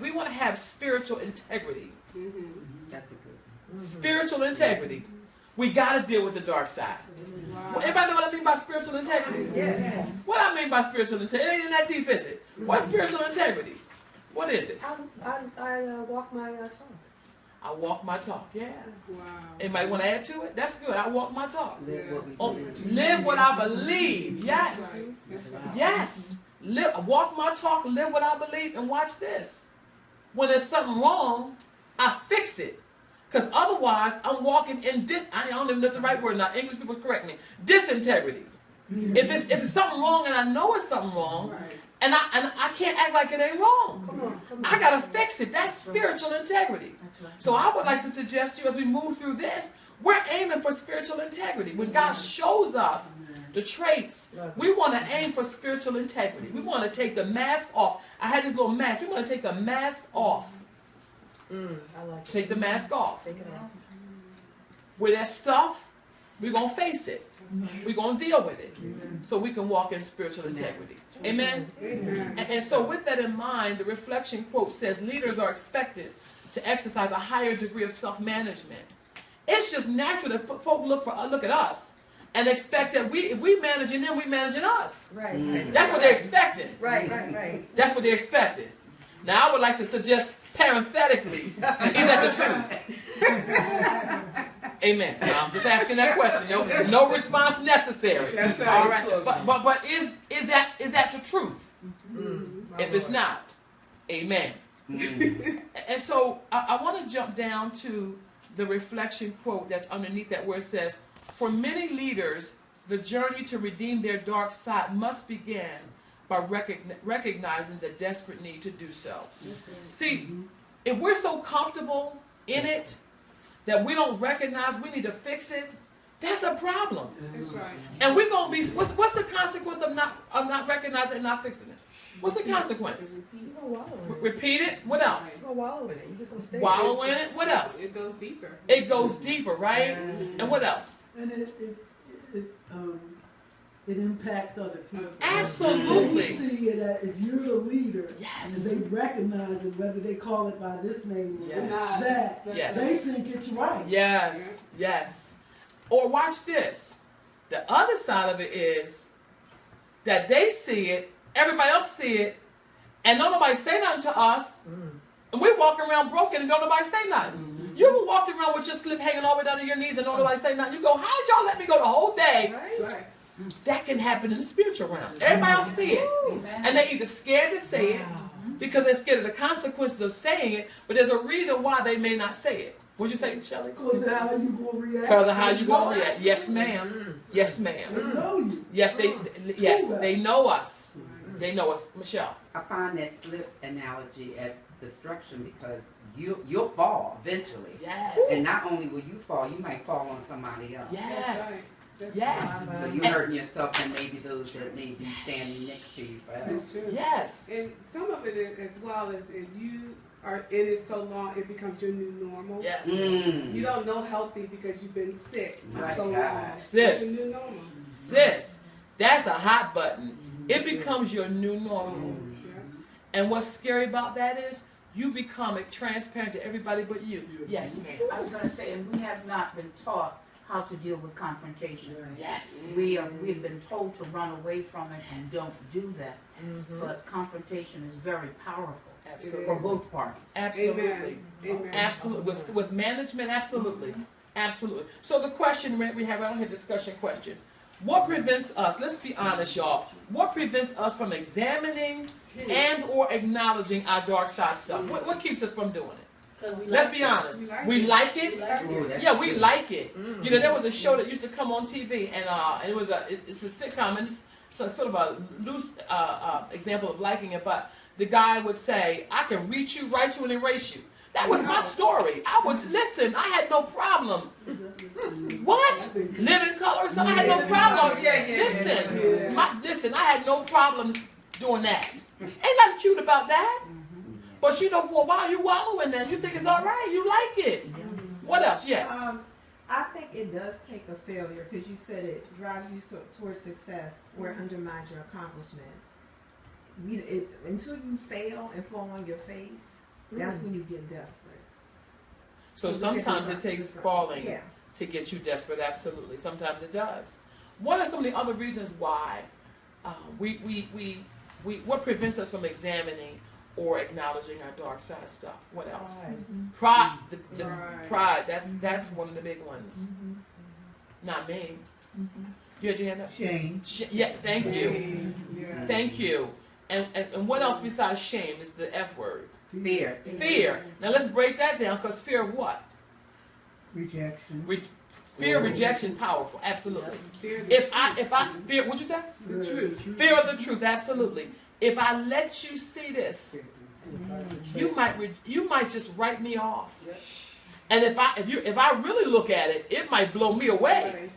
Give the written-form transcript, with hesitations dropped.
we want to have spiritual integrity, That's a good spiritual integrity, we got to deal with the dark side. Well, everybody know what I mean by spiritual integrity? Yes. What I mean by spiritual integrity? It ain't that deep, is it? What's spiritual integrity? What is it? I walk my talk. I walk my talk, yeah. Wow. Anybody want to add to it? That's good. I walk my talk. live what we Oh, believe. live what I believe. Yes. That's right. Yes. Walk my talk, live what I believe, and watch this. When there's something wrong, I fix it. Because otherwise, I'm walking in, I don't even know if that's the right word now. English people correct me. Disintegrity. If it's something wrong and I know it's something wrong, Right. and I can't act like it ain't wrong. Come on. I got to fix it. That's spiritual integrity. That's right. So I would like to suggest to you as we move through this, we're aiming for spiritual integrity. When God shows us the traits, we want to aim for spiritual integrity. We want to take the mask off. I had this little mask. We want to take the mask off. I like it. Take the mask off. Take it off. With that stuff, we're going to face it. We're going to deal with it. So we can walk in spiritual integrity. Amen? Amen. And so with that in mind, the reflection quote says, leaders are expected to exercise a higher degree of self-management. It's just natural that folk look at us and expect that if we managing them, we managing us. Right. That's what they're expecting. Right. That's what they're expecting. Now I would like to suggest parenthetically, is that the truth? Amen. I'm just asking that question. No response necessary. That's right. All right. But is that the truth? If it's not, amen. And so I want to jump down to the reflection quote that's underneath that where it says, for many leaders, the journey to redeem their dark side must begin by recognizing the desperate need to do so. See, if we're so comfortable in it that we don't recognize we need to fix it, that's a problem. That's right. And we're going to be, what's the consequence of not recognizing and not fixing it? What's the consequence? You go wallow in it. Repeat it. What else? You go wallow in it. You just gonna stay. Wallow in it. What else? It goes deeper. It goes deeper, right? And what else? And it impacts other people. Absolutely. They see it as, if you're the leader, Yes. and they recognize it, whether they call it by this name or Yes. that, Yes. they think it's right. Yes. Yes. Or watch this. The other side of it is that they see it, everybody else see it, and don't nobody say nothing to us, and we walk around broken and don't nobody say nothing. You ever walked around with your slip hanging all the way down to your knees and don't nobody say nothing? You go, how did y'all let me go the whole day? Right. That can happen in the spiritual realm. Everybody else see it. And they're either scared to say it because they're scared of the consequences of saying it, but there's a reason why they may not say it. What'd you say, Shelley? Because of how you going to react. Because of how you going to react. Yes, ma'am. Yes, They ma'am. know you. Yes, they know us. They know us. Michelle. I find that slip analogy as destruction because you'll fall eventually. Yes. And not only will you fall, you might fall on somebody else. Yes. That's Yes. So you're hurting yourself and maybe those that may be standing next to you forever. That's true. Yes. And some of it is, as well as if you are in it so long, it becomes your new normal. Yes. You don't know healthy because you've been sick for My so God. long. Sis. It's your new normal. Sis, that's a hot button. It becomes your new normal. Yeah. And what's scary about that is you become transparent to everybody but you. Yes, ma'am. I was going to say, and we have not been taught how to deal with confrontation. Yes. We've been told to run away from it and don't do that. But confrontation is very powerful Absolutely. for both parties. Absolutely. Amen. Absolutely. With management, absolutely. Absolutely. So the question we have out here, discussion question. What prevents us, let's be honest, y'all, what prevents us from examining and or acknowledging our dark side stuff? What keeps us from doing it? Let's be honest. We like it. Ooh, that's Yeah, we good. like it. You know, there was a show that used to come on TV, and it's a sitcom, and it's sort of a loose example of liking it, but the guy would say, I can reach you, write you, and erase you. That was my story. I would listen. I had no problem. What? Live in color? So I had no problem. Listen, I had no problem doing that. Ain't nothing cute about that. But you know, for a while you wallow in that. You think it's all right. You like it. What else? Yes. I think it does take a failure because you said it drives you towards success or undermines your accomplishments. until you fail and fall on your face, that's when you get desperate. So sometimes it takes falling Yeah. to get you desperate. Absolutely, sometimes it does. What are some of the other reasons why what prevents us from examining or acknowledging our dark side stuff? What else? Pride. The Right. pride. That's one of the big ones. Not me. You had your hand up? Shame. Yeah. Thank you. Yeah. Thank you. And what else besides shame is the F word? Fear. Fear. Now let's break that down, because fear of what? Rejection. Fear of rejection, powerful. Absolutely. Fear the If I fear, what'd you say? The truth. Fear of the truth, absolutely. If I let you see this, you might just write me off. And if I really look at it, it might blow me away.